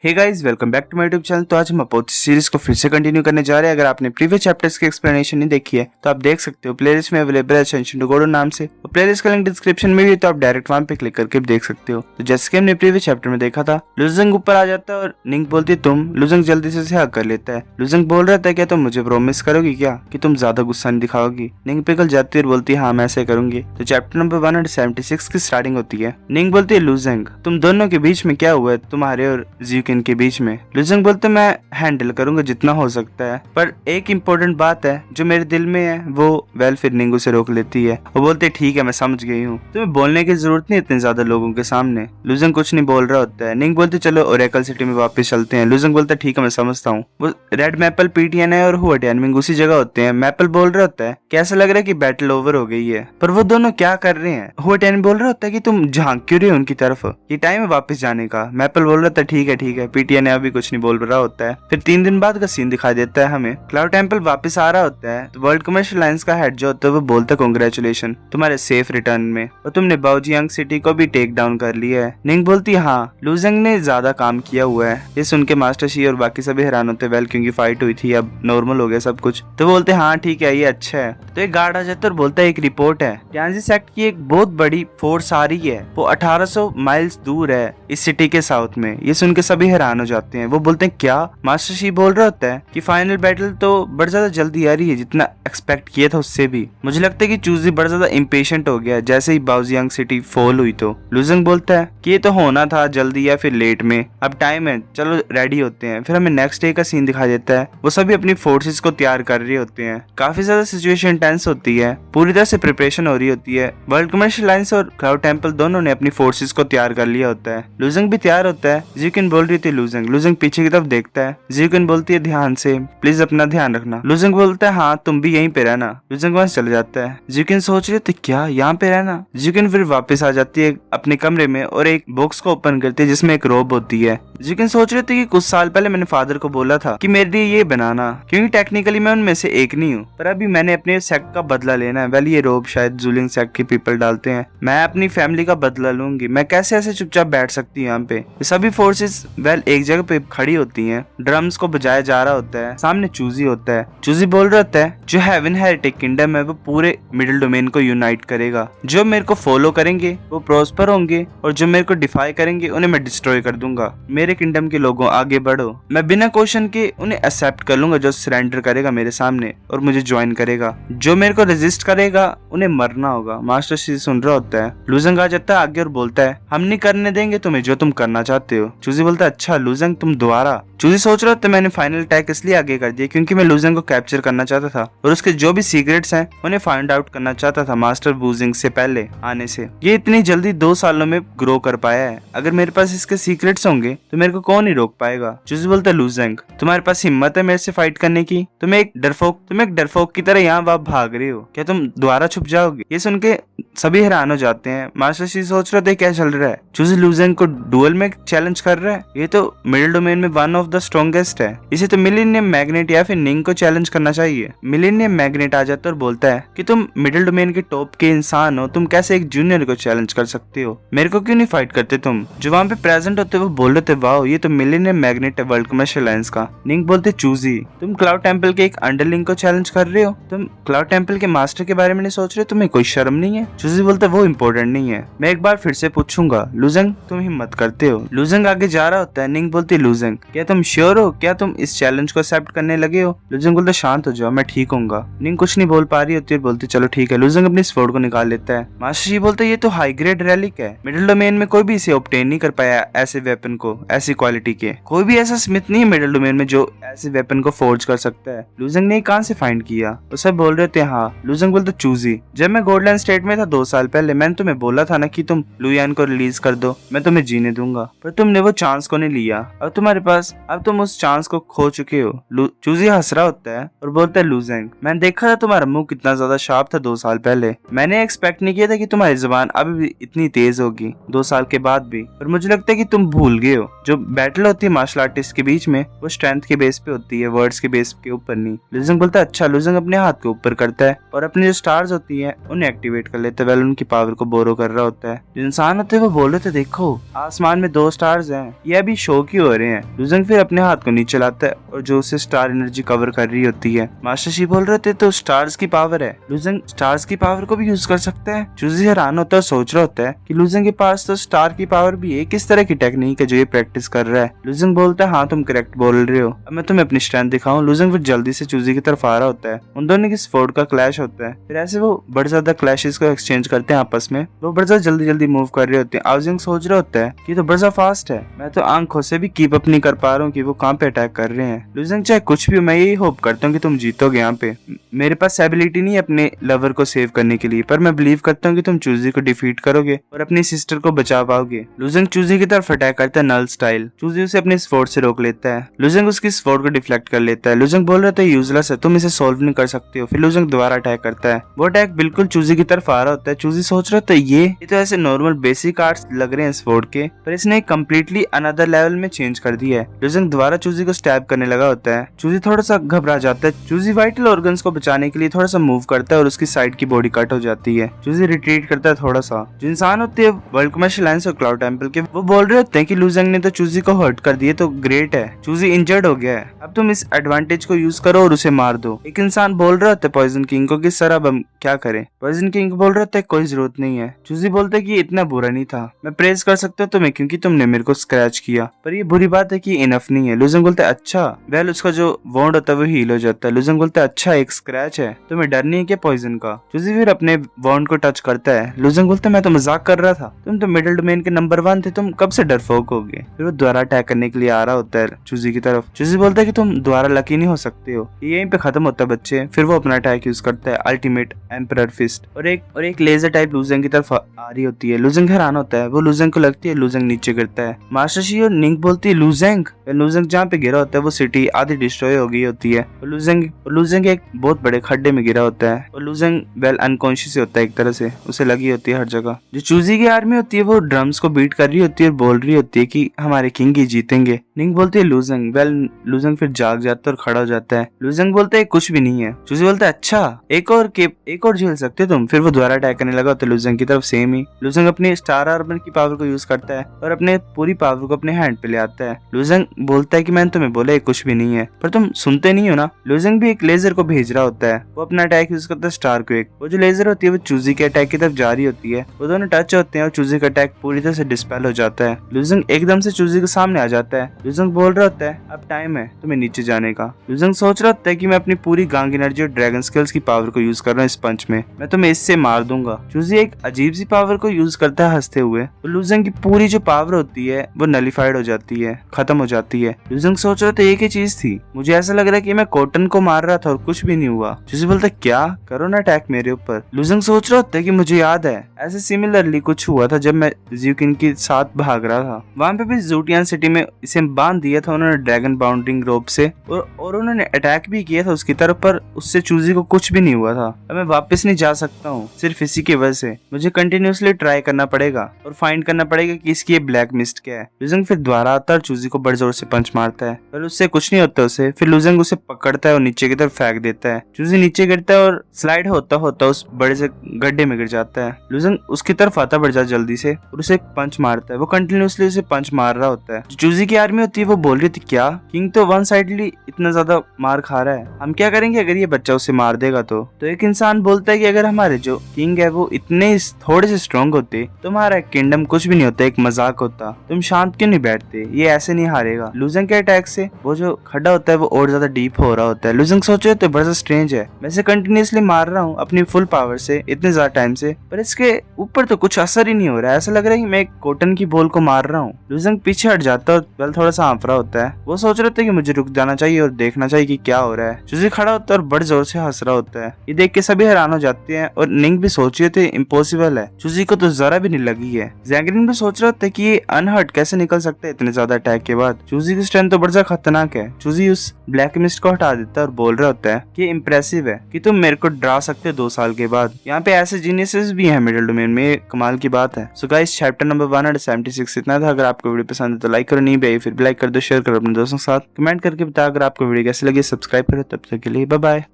Hey guys, welcome back to my YouTube channel. तो आज हम अपोथ सीरीज को फिर से कंटिन्यू करने जा रहे हैं। अगर आपने प्रीवियस चैप्टर्स की एक्सप्लेनेशन नहीं देखी है तो आप देख सकते हो, प्लेलिस्ट में अवेलेबल है असेंशन टू गॉड नाम से, और प्लेलिस्ट का लिंक डिस्क्रिप्शन में भी है, तो आप डायरेक्ट वहां पे क्लिक करके भी देख सकते हो। तो जैसे कि हमने प्रीवियस चैप्टर में देखा था, लुजंग ऊपर आ जाता है और निंग बोलती है तुम। लुजंग जल्दी से हक कर लेता है। लुजंग बोल रहा था क्या तुम मुझे प्रॉमिस करोगी क्या कि तुम ज्यादा गुस्सा नहीं दिखाओगी। निंग पिघल जाती है और बोलती है हाँ मैं ऐसे करूंगी। तो चैप्टर नंबर 176 की स्टार्टिंग होती है। निंग बोलती है लुजंग तुम दोनों के बीच में क्या हुआ है, तुम्हारे और ज्यूकिन के बीच में। लुजंग बोलते मैं हैंडल करूंगा जितना हो सकता है, पर एक इम्पोर्टेंट बात है जो मेरे दिल में है वो फिर निंग उसे रोक लेती है। वो बोलते ठीक है मैं समझ गई हूँ, तुम्हें बोलने की जरूरत नहीं इतने ज्यादा लोगों के सामने। लुजंग कुछ नहीं बोल रहा होता है। निंग बोलते चलो ओरेकल सिटी में वापस चलते हैं। लुजंग बोलता ठीक है मैं समझता हूँ। वो रेड मैपल पीटीएन है और हुआ टाइमिंग उसी जगह होते हैं। मैपल बोल रहा होता है कैसा लग रहा है कि बैटल ओवर हो गई है, पर वो दोनों क्या कर रहे हैं। हुआ टाइमिंग बोल रहा होता है कि तुम झांक क्यों रहे हो उनकी तरफ, ये टाइम है वापस जाने का। मैपल बोल रहा था ठीक है। पीटीएन अभी कुछ नहीं बोल रहा होता है। फिर 3 दिन बाद का सीन दिखाई देता है हमें। क्लाउड टेम्पल वापस आ रहा होता है तो वर्ल्ड कमर्शियल लाइंस का हेड जो होता है वो बोलता है कांग्रेचुलेशन तुम्हारे सेफ रिटर्न में, और तुमने बाओजियांग सिटी को भी टेक डाउन कर लिया है। निंग बोलती है हाँ लुजंग ने ज्यादा काम किया हुआ है। ये सुन के मास्टर शी और बाकी सभी हैरान होते वेल क्योंकि फाइट हुई थी अब नॉर्मल हो गया सब कुछ। तो बोलते हाँ ठीक है ये अच्छा है। तो एक गार्ड आ जाता है और बोलता है एक रिपोर्ट है, ट्रांजिट सेक्ट की एक बहुत बड़ी फोर्स आ रही है, वो 1800 माइल्स दूर है इस सिटी के साउथ में। ये सुन के सभी हैरान हो जाते हैं। वो बोलते हैं क्या। मास्टर शी बोल रहा होता है कि फाइनल बैटल तो बड़ा ज्यादा जल्दी आ रही है जितना एक्सपेक्ट किया था उससे भी। मुझे लगता है कि चूजी बड़ा ज्यादा इम्पेशेंट हो गया जैसे ही बाओजियांग सिटी फॉल हुई। तो लुजंग बोलता है कि ये तो होना था जल्दी या फिर लेट में, अब टाइम है चलो रेडी होते हैं। फिर हमें नेक्स्ट डे का सीन दिखाई देता है। वो सभी अपनी फोर्सेस को तैयार कर रहे होते हैं। काफी ज्यादा सिचुएशन टेंस होती है, पूरी तरह से प्रिपरेशन हो रही होती है। वर्ल्ड कमर्शियल लाइंस और क्लाउड टेम्पल दोनों ने अपनी फोर्सेस को तैयार कर लिया होता है। लुजंग भी तैयार होता है। ज्यूकिन बोल रही थी लुजंग पीछे की तरफ देखता है। ज्यूकिन बोलती है ध्यान से प्लीज अपना ध्यान रखना। लुजंग बोलता है हाँ तुम भी यहीं पे रहना। लुजंग वहां चले जाता है। ज्यूकिन सोच रहे थे क्या यहाँ पे रहना। ज्यूकिन फिर वापस आ जाती है अपने कमरे में और एक बॉक्स को ओपन करती है जिसमें एक रोब होती है। ज्यूकिन सोच रहे थे कि कुछ साल पहले मैंने फादर को बोला था कि मेरे लिए ये बनाना, क्योंकि टेक्निकली मैं उनमें से एक नहीं हूँ, पर अभी मैंने अपने सेक्ट का बदला लेना है। वेल ये रोब शायद जूलिंग सेक्ट के पीपल डालते हैं, मैं अपनी फैमिली का बदला लूंगी। मैं कैसे ऐसे चुपचाप बैठ सकती हूँ यहाँ पे। सभी फोर्सेस एक जगह पे खड़ी होती हैं। ड्रम्स को बजाया जा रहा होता है। सामने चूजी होता है। चूजी बोल रहा होता है जो हेवन हेरिटिक किंगडम है वो पूरे मिडिल डोमेन को यूनाइट करेगा। जो मेरे को फॉलो करेंगे वो प्रोस्पर होंगे और जो मेरे को डिफाई करेंगे उन्हें मैं डिस्ट्रॉय कर दूंगा। मेरे किंगडम के लोगों आगे बढ़ो। मैं बिना क्वेश्चन के उन्हें एक्सेप्ट कर लूंगा जो सरेंडर करेगा मेरे सामने और मुझे ज्वाइन करेगा। जो मेरे को रेजिस्ट करेगा उन्हें मरना होगा। मास्टर शी सुन रहा होता है। लुजंग आ जाता है आगे और बोलता है हम नहीं करने देंगे तुम्हें जो तुम करना चाहते हो। चूजी बोलता है अच्छा लुजंग तुम दोबारा। चूजी सोच रहा था मैंने फाइनल अटैक इसलिए आगे कर दिया क्योंकि मैं लुजंग को कैप्चर करना चाहता था और उसके जो भी सीक्रेट्स हैं उन्हें फाइंड आउट करना चाहता था मास्टर वूजिंग से पहले आने से। ये इतनी जल्दी 2 सालों में ग्रो कर पाया है। अगर मेरे पास इसके सीक्रेट्स होंगे तो मेरे को कौन ही रोक पाएगा। चूजी बोलता है लुजंग तुम्हारे पास हिम्मत है मेरे से फाइट करने की। तुम एक डरपोक की तरह यहाँ वहाँ भाग रहे हो, क्या तुम दोबारा छुप जाओगे। ये सुन के सभी हैरान हो जाते हैं। मास्टर शी सोच रहे थे क्या चल रहा है। चूजी लुजंग को डुअल में चैलेंज कर रहा है। ये तो मिडिल डोमेन में वन ऑफ द स्ट्रॉन्गेस्ट है। इसे तो मिलेनियम मैग्नेट या फिर निंग को चैलेंज करना चाहिए। मिलेनियम मैग्नेट आ जाता है और बोलता है कि तुम मिडिल डोमेन के टॉप के इंसान हो, तुम कैसे एक जूनियर को चैलेंज कर सकते हो। मेरे को क्यों नहीं फाइट करते तुम। जो वहाँ पे प्रेजेंट होते वो बोल रहे थे वाओ ये तो मिलेनियम मैग्नेट है वर्ल्ड कमर्शियल लाइंस का। निंग बोलते चूजी तुम क्लाउड टेम्पल के एक अंडरलिंग को चैलेंज कर रहे हो। तुम क्लाउड टेम्पल के मास्टर के बारे में नहीं सोच रहे, तुम्हें कोई शर्म नहीं है। चूजी बोलते वो इम्पोर्टेंट नहीं है, मैं एक बार फिर से पूछूंगा लुजंग तुम हिम्मत करते हो। लुजंग आगे जा रहा होता है। निंग बोलती लुजंग क्या तुम श्योर हो, क्या तुम इस चैलेंज को एक्सेप्ट करने लगे हो। लुजंग बोलते शांत हो जाओ मैं ठीक होऊंगा। निंग कुछ नहीं बोल पा रही होती है, बोलती चलो ठीक है। लुजंग अपनी स्वॉर्ड को निकाल लेता है। मास्टर जी बोलते ये तो हाई ग्रेड रेलिक है, मिडिल डोमेन में कोई भी इसे ऑब्टेन नहीं कर पाया ऐसे वेपन को, ऐसी क्वालिटी के। कोई भी ऐसा स्मिथ नहीं है मिडिल डोमेन में जो ऐसे वेपन को फोर्ज कर सकता है। लुजंग ने कहां से फाइंड किया। वो सब बोल रहे थे हाँ। लुजंग बोलते चूजी जब मैं गोल्डलैंड स्टेट में था 2 साल पहले मैंने तुम्हें बोला था ना कि तुम लुयान को रिलीज कर दो, मैं तुम्हें जीने दूंगा, पर तुमने वो चांस को नहीं लिया। अब तुम्हारे पास, अब तुम उस चांस को खो चुके हो। चूजी हंस रहा होता है और बोलता है लुजंग मैंने देखा था तुम्हारा मुंह कितना ज्यादा शार्प था 2 साल पहले। मैंने एक्सपेक्ट नहीं किया था कि तुम्हारी जुबान अभी भी इतनी तेज होगी 2 साल के बाद भी, पर मुझे लगता है कि तुम भूल गए हो जो बैटल होती है मार्शल आर्टिस्ट के बीच में वो स्ट्रेंथ के बेस पे होती है, वर्ड्स के बेस के ऊपर नहीं। लुजंग बोलता है अच्छा। लुजंग अपने हाथ के ऊपर करता है और अपनी जो स्टार्स होती है उन्हें एक्टिवेट कर लेता है। वेल उनकी पावर को बोरो कर रहा होता है। जो इंसान होते हैं वो बोल रहे थे देखो आसमान में 2 स्टार्स हैं, ये अभी शौक ही हो रहे हैं। लुजंग फिर अपने हाथ को नीचे लाता है और जो उसे स्टार एनर्जी कवर कर रही होती है। मास्टर शी बोल रहे थे तो स्टार्स की पावर है, लुजंग स्टार्स की पावर को भी यूज कर सकता है। चूजी हैरान होता है, सोच रहा होता है कि लुजंग के पास तो स्टार की पावर भी है, किस तरह की टेक्निक है जो ये प्रैक्टिस कर रहा है। लुजंग बोलता है हाँ तुम करेक्ट बोल रहे हो, अब मैं तुम्हें अपनी स्ट्रेंथ दिखाऊं। लुजंग फिर जल्दी से चूजी की तरफ आ रहा होता है। उन दोनों की स्वॉर्ड का क्लैश होता है। फिर ऐसे वो बड़े ज्यादा क्लैशेस को एक्सचेंज करते हैं आपस में। वो बड़े ज्यादा जल्दी जल्दी मूव कर रहे होते हैं। आउजिंग सोच रहा होता है कि तो बड़ा ज्यादा फास्ट है, मैं तो आंखों से भी कीप अप नहीं कर पा रहा हूँ कि वो कहाँ पे अटैक कर रहे हैं। लुजंग चाहे कुछ भी, मैं यही होप करता हूँ कि तुम जीतोगे। यहाँ पे मेरे पास एबिलिटी नहीं है अपने लवर को सेव करने के लिए, पर मैं बिलीव करता हूँ कि तुम चूजी को डिफीट करोगे और अपनी सिस्टर को बचा पाओगे। लुजंग चूजी की तरफ अटैक करता है नल स्टाइल। चूजी उसे अपने स्वॉर्ड से रोक लेता है। लुजंग उसकी स्वॉर्ड को डिफ्लेक्ट कर लेता है। लुजंग बोल रहा था यूजलेस है, तुम इसे सोल्व नहीं कर सकते हो। फिर लुजंग दोबारा अटैक करता है। वो अटैक बिल्कुल चूजी की तरफ आ रहा होता है। चूजी सोच रहा था ये तो ऐसे नॉर्मल बेसिक आर्ट्स लग रहे हैं स्वॉर्ड के, पर इसने कम्प्लीटली अनदर लेवल में चेंज कर दिया है। लुजंग दोबारा चूजी को स्टैब करने लगा होता है। चूजी थोड़ा सा घबरा जाता है। चूजी वाइटल ऑर्गन्स को बचाने के लिए थोड़ा सा मूव करता है और उसकी साइड की बॉडी कट हो जाती है। चूजी रिट्रीट करता है थोड़ा सा। जो इंसान होते हैं वर्ल्ड कमर्शियल लाइन्स और क्लाउड टेंपल के, वो बोल रहे होते हैं कि लुजंग ने तो चूजी को हर्ट कर दिया तो ग्रेट है, चूजी इंजर्ड हो गया है, अब तुम इस एडवांटेज को यूज करो और उसे मार दो। एक इंसान बोल रहा होता है पॉइजन किंग को कि सर अब हम क्या करें। पॉइजन किंग बोल रहा होता है कोई जरूरत नहीं है। चूजी बोलता है कि ये इतना बुरा नहीं था, मैं प्रेज कर सकता हूँ तुम्हें क्योंकि तुमने मेरे को स्क्रैच किया, पर ये बुरी बात है कि इनफ नहीं है। लुजंग बोलता है अच्छा, वेल उसका जो वॉन्ड होता है वो हील हो जाता है। लुजंग बोलता है अच्छा एक स्क्रैच है, तुम्हें डर नहीं है क्या पॉइजन का। चूजी फिर अपने वॉन्ड को टच करता है। लुजंग बोलता है मैं तो मजाक कर रहा था, तुम तो मिडिल डोमेन के नंबर 1 थे, तुम कब से डरपोक हो गए। फिर वो दोबारा अटैक करने के लिए आ रहा होता है चूजी की तरफ। चूजी बोलता है कि तुम दोबारा लकी नहीं हो सकते हो, ये यहीं पे खत्म होता है बच्चे। फिर वो अपना अटैक यूज करता है अल्टीमेट एम्परर फिस्ट और एक लेजर टाइप लुजंग की तरफ आ रही होती है। लुजंग हैरान होता है, वो लुजंग को लगती है, लुजंग नीचे गिरता है। मास्टर शी और निंग बोलती है लुजंग जहाँ पे गिरा होता है वो सिटी आधी डिस्ट्रॉय हो गई होती है। लुजंग एक बहुत बड़े खड्डे में गिरा होता है और लुजंग वेल अनकॉन्शियस होता है, एक तरह से उसे लगी होती है हर जगह। जो चूजी की आर्मी होती है वो ड्रम्स को बीट कर रही होती है और बोल रही होती है कि हमारे किंग ही जीतेंगे। निंग बोलती है लुजंग, वेल लुजंग फिर जाग जाता है और खड़ा हो जाता है। लुजंग बोलता है कुछ भी नहीं है। चूजी बोलता है अच्छा एक और झेल सकते तुम। फिर वो दोबारा अटैक करने लगा होता है लुजंग की तरफ सेम ही। लुजंग अपनी स्टार आर्मर की पावर को यूज करता है और अपने पूरी पावर को अपने हैंड पे ले आता है। लुजंग बोलता है कि मैंने तुम्हें बोला ये कुछ भी नहीं है, पर तुम सुनते नहीं हो ना। लुजंग भी एक लेजर को भेज रहा होता है। वो अपना अटैक यूज करता है स्टार क्वेक। वो जो लेजर होती है वो चूजी के अटैक की तरफ जा रही होती है। वो दोनों टच होते हैं और चूजी का अटैक पूरी तरह से डिस्पेल हो जाता है। लुजंग एकदम से चूजी के सामने आ जाता है। लुजंग बोल रहा होता है अब टाइम है तुम्हें नीचे जाने का। लुजंग सोच रहा होता है कि मैं अपनी पूरी गांग एनर्जी और ड्रैगन स्किल्स की पावर को यूज कर रहा हूँ इस पंच में, मैं तुम्हें इससे मार दूंगा। चूजी एक अजीब सी पावर को यूज करता है हंसते हुए। लुजंग की पूरी जो पावर होती है वो नलिफाइड हो जाती है, खत्म हो जाती है। लुजंग सोच रहा था एक ही चीज थी, मुझे ऐसा लग रहा है कि मैं कॉटन को मार रहा था और कुछ भी नहीं हुआ। चूजी बोलता क्या, करो ना अटैक मेरे ऊपर। लुजंग सोच रहा होता है कि मुझे याद है ऐसे सिमिलरली कुछ हुआ था जब मैं ज़्यूकिन के साथ भाग रहा था, वहाँ पे भी ज़ूटियान सिटी में इसे बांध दिया था उन्होंने ड्रैगन बाउंडिंग रोप से और उन्होंने अटैक भी किया था उसकी तरफ, पर उससे चूजी को कुछ भी नहीं हुआ था। अब मैं वापस नहीं जा सकता हूँ सिर्फ इसी की वजह से, मुझे कंटिन्यूअसली ट्राई करना पड़ेगा और फाइंड करना पड़ेगा कि इसकी ये ब्लैक मिस्ट क्या है। लुजंग फिर दोबारा आता है चूजी को बड़े जोर से पंच मारता है, पर उससे कुछ नहीं होता उसे। फिर लुजंग उसे पकड़ता है और नीचे की तरफ फेंक देता है। चूजी नीचे गिरता है और स्लाइड होता होता उस बड़े से गड्ढे में गिर जाता है। लुजंग उसकी तरफ आता बढ़ जाता जल्दी से और उसे एक पंच मारता है। वो कंटिन्यूअसली उसे पंच मार रहा होता है। चूजी की आर्मी होती है वो बोल रही थी क्या किंग तो वन साइडली इतना ज्यादा मार खा रहा है, हम क्या करेंगे अगर ये बच्चा उसे मार देगा तो एक इंसान बोलता है कि अगर हमारे जो किंग है वो इतने थोड़े से स्ट्रॉन्ग होते तुम्हारा किंगडम कुछ भी नहीं होता, एक मजाक होता, तुम शांत क्यों नहीं बैठते, ये ऐसे नहीं हारेगा। लुजंग के अटैक से वो जो खड्डा होता है वो और ज्यादा डीप हो रहा होता है। लुजंग सोचे तो बड़ा स्ट्रेंज है, मैं इसे कंटिन्यूअसली मार रहा हूँ अपनी फुल पावर से इतने ज्यादा टाइम से, पर इसके ऊपर तो कुछ असर ही नहीं हो रहा है, ऐसा लग रहा है कि मैं एक कॉटन की बॉल को मार रहा हूँ। लुजंग पीछे हट जाता है और बल थोड़ा सा हाँफ रहा होता है। वो सोच रहे थे कि मुझे रुक जाना चाहिए और देखना चाहिए कि क्या हो रहा है। चूजी खड़ा होता है और बड़े जोर से हंस रहा होता है। ये देख के सभी हैरान हो जाते हैं और निंग भी सोच रहे थे इम्पॉसिबल है, चूजी को तो जरा भी नहीं लगी है। जैंगरिन भी सोच रहा था कि ये अनहर्ट कैसे निकल सकता है इतने ज्यादा अटैक के बाद। चूजी की स्ट्रेंथ तो बड़ा खतरनाक है। चूजी उस ब्लैक मिस्ट को हटा देता है और बोल रहा होता है कि इम्प्रेसिव है कि तुम मेरे को डरा सकते हो 2 साल के बाद। यहाँ पे ऐसे जीनियसेस भी हैं मिडिल डोमेन में, कमाल की बात है। सो गाइस चैप्टर नंबर 176 इतना था। अगर आपको वीडियो पसंद है तो लाइक करो, नहीं भी फिर भी लाइक कर दो, शेयर करो अपने दोस्तों के साथ, कमेंट करके बताओ अगर आपको वीडियो कैसी लगी, सब्सक्राइब करो। तब तक के लिए बाय बाय।